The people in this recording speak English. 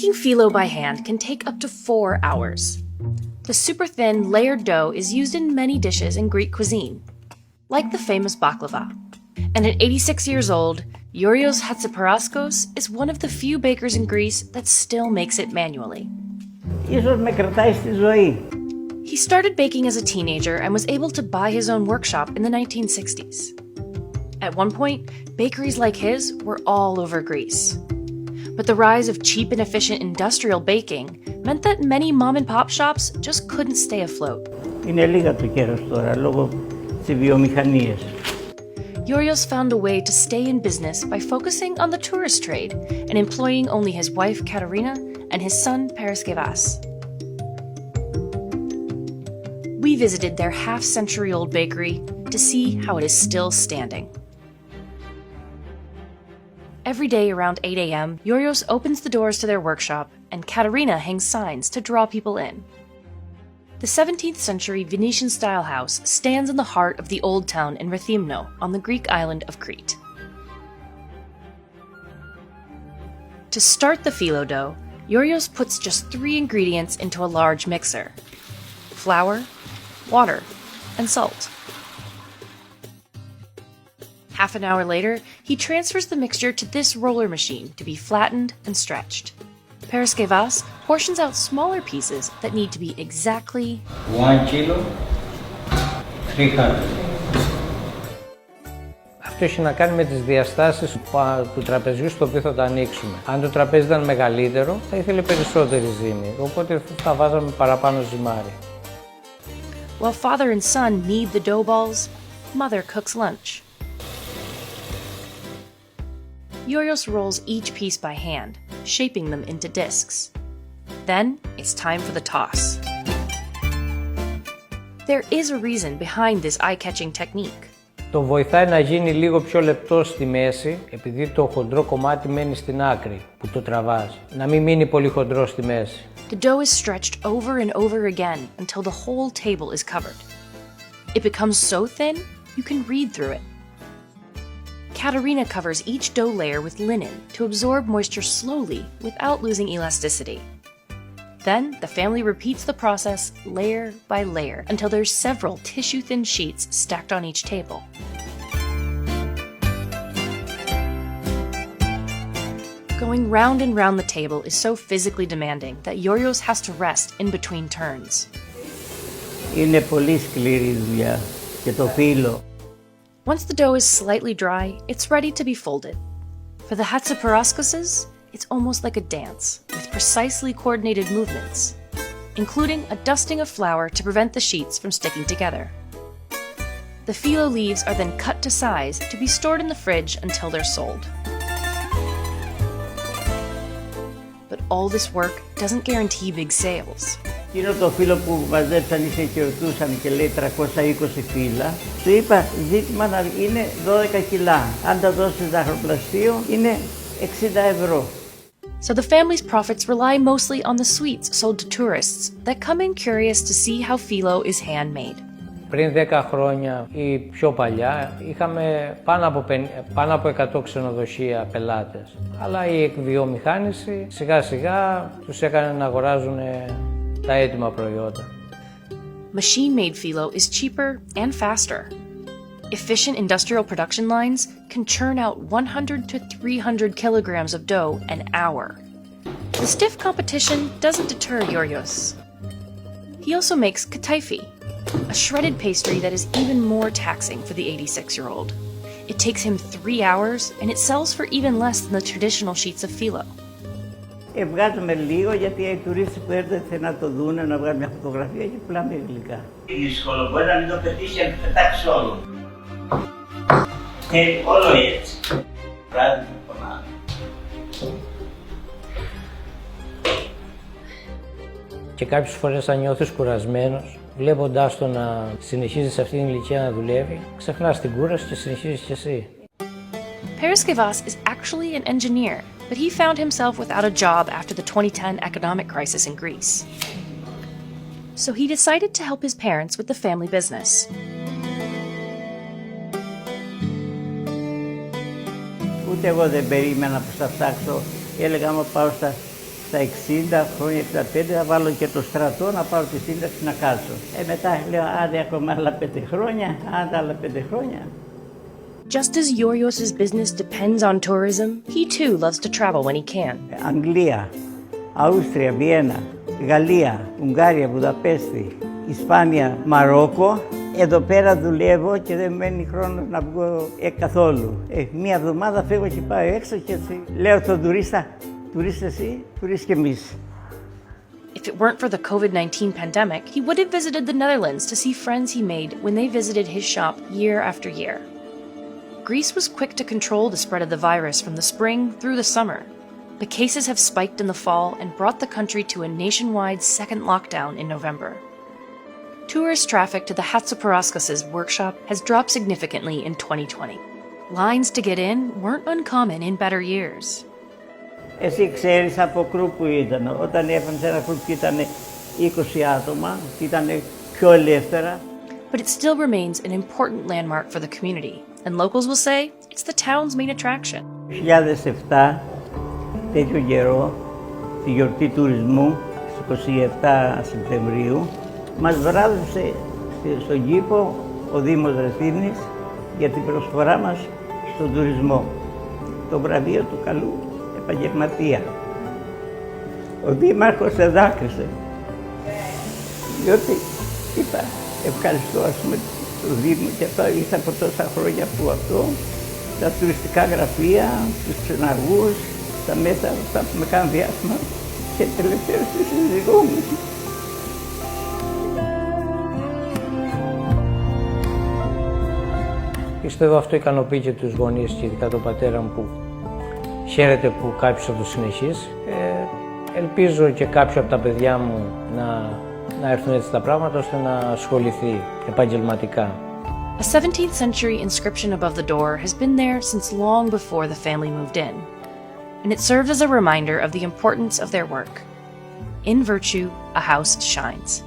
Making phyllo by hand can take up to 4 hours. The super thin, layered dough is used in many dishes in Greek cuisine, like the famous baklava. And at 86 years old, Yurios Hatziparaskos is one of the few bakers in Greece that still makes it manually. Ίσως με κρατάει στη ζωή. He started baking as a teenager and was able to buy his own workshop in the 1960s. At one point, bakeries like his were all over Greece. But the rise of cheap and efficient industrial baking meant that many mom-and-pop shops just couldn't stay afloat. Είναι λίγα το καιρός τώρα, λόγω της βιομηχανίας. Yurios found a way to stay in business by focusing on the tourist trade and employing only his wife Katerina and his son Paraskevas. We visited their half-century-old bakery to see how it is still standing. Every day around 8 a.m., Yurios opens the doors to their workshop and Katerina hangs signs to draw people in. The 17th century Venetian-style house stands in the heart of the old town in Rethymno on the Greek island of Crete. To start the phyllo dough, Yurios puts just 3 ingredients into a large mixer: flour, water, and salt. Half an hour later, he transfers the mixture to this roller machine to be flattened and stretched. Paraskevas portions out smaller pieces that need to be exactly 1 kilo, 300. Αυτό έχει να κάνει με τις διαστάσεις του τραπεζιού στο οποίο θα το ανοίξουμε. Αν το τραπέζι ήταν μεγαλύτερο, θα ήθελε περισσότερη ζύμη, οπότε θα βάζαμε παραπάνω ζυμάρι. While father and son knead the dough balls, mother cooks lunch. Yurios rolls each piece by hand, shaping them into discs. Then it's time for the toss. There is a reason behind this eye-catching technique. Το βοηθάει να γίνει λίγο πιο λεπτό στη μέση, επειδή το χοντρό κομμάτι μένει στην άκρη που το τραβάς. Να μην μείνει πολύ χοντρό στη μέση. The dough is stretched over and over again until the whole table is covered. It becomes so thin, you can read through it. Katerina covers each dough layer with linen to absorb moisture slowly without losing elasticity. Then, the family repeats the process layer by layer until there's several tissue-thin sheets stacked on each table. Going round and round the table is so physically demanding that Yurios has to rest in between turns. Είναι πολύ σκληρή δουλειά και το φύλλο. Once the dough is slightly dry, it's ready to be folded. For the Hatziparaskoses, it's almost like a dance, with precisely coordinated movements, including a dusting of flour to prevent the sheets from sticking together. The phyllo leaves are then cut to size to be stored in the fridge until they're sold. But all this work doesn't guarantee big sales. Εκείνο το φύλλο που μαζέψαν και ρωτούσαν και λέει 320 φύλλα, του είπα ζήτημα να είναι 12 κιλά. Αν τα δώσεις ζαχαροπλαστείο είναι 60 ευρώ. So the family's profits rely mostly on the sweets sold to tourists that come in curious to see how phyllo is handmade. Πριν 10 χρόνια ή πιο παλιά είχαμε πάνω από 100 ξενοδοχεία πελάτες. Αλλά η εκβιομηχάνηση σιγά σιγά τους έκανε να αγοράζουν τα έτοιμα προϊόντα. Machine-made phyllo is cheaper and faster. Efficient industrial production lines can churn out 100 to 300 kilograms of dough an hour. The stiff competition doesn't deter Yurios. He also makes kataifi, a shredded pastry that is even more taxing for the 86-year-old. It takes him 3 hours, and it sells for even less than the traditional sheets of phyllo. Βγάζουμε λίγο γιατί οι τουρίστες που έρχονται να το δούνε, να βγάλουν μια φωτογραφία και πουλάμε γλυκά. Δύσκολο, μπορεί να μην το πετύχει αν το πετάξει όλο. Όλο έτσι. Βράδυ με πονάμε. Και κάποιες φορές αν νιώθεις κουρασμένος, βλέποντάς το να συνεχίζει σε αυτήν την ηλικία να δουλεύει, ξεχνάς την κούραση και συνεχίζεις κι εσύ. Paraskevas is actually an engineer, but he found himself without a job after the 2010 economic crisis in Greece. So he decided to help his parents with the family business. Ούτε εγώ δεν περίμενα που θα φτάξω. Έλεγα άμα πάω στα στα 60 χρόνια, 65, θα βάλω και το στρατό να πάρω τη σύνταξη να κάτσω. Μετά λέω, άντε ακόμα άλλα 5 χρόνια, άντε άλλα 5 χρόνια. Just as Yorios' business depends on tourism, he too loves to travel when he can. Αγγλία, Αούστρια, Βιέννα, Γαλλία, Ουγγάρια, Βουδαπέστη, Ισπάνια, Μαρόκο. Εδώ πέρα δουλεύω και δεν μένει χρόνο να βγω καθόλου. Μία εβδομάδα φεύγω και πάω έξω και έτσι λέω στον τουρίστα, τουρίστα εσύ, τουρίστα και εμείς. If it weren't for the COVID-19 pandemic, he would have visited the Netherlands to see friends he made when they visited his shop year after year. Greece was quick to control the spread of the virus from the spring through the summer. But cases have spiked in the fall and brought the country to a nationwide second lockdown in November. Tourist traffic to the Hatziparaskas' workshop has dropped significantly in 2020. Lines to get in weren't uncommon in better years. Εσύ ξέρεις από κρου που ήταν. Όταν έφτανε σε ένα κρου που ήταν 20 άτομα, ήταν πιο ελεύθερα. But it still remains an important landmark for the community, and locals will say it's the town's main attraction. Το 2007, τέτοιο καιρό, τη γιορτή τουρισμού, στις 27 Σεπτεμβρίου, μας βράδυσε στον κήπο ο Δήμος Ρεθύμνης για την προσφορά μας στον τουρισμό. Το βραβείο του καλού επαγγελματία. Ο Δήμαρχος εδάκρυσε, διότι είπα ευχαριστώ το Δήμο και αυτό ήρθα από τόσα χρόνια που αυτό, τα τουριστικά γραφεία, τους ξεναγούς, τα μέσα αυτά που με κάνουν διάστημα και τελευταία στη σύζυγό μου. Πιστεύω αυτό ικανοποιεί και τους γονείς και ειδικά τον πατέρα μου που χαίρεται που κάποιος θα το συνεχίσει. Ελπίζω και κάποιο από τα παιδιά μου να έρθουν έτσι τα πράγματα ώστε να ασχοληθεί επαγγελματικά. A 17th century inscription above the door has been there since long before the family moved in, and it serves as a reminder of the importance of their work. In virtue, a house shines.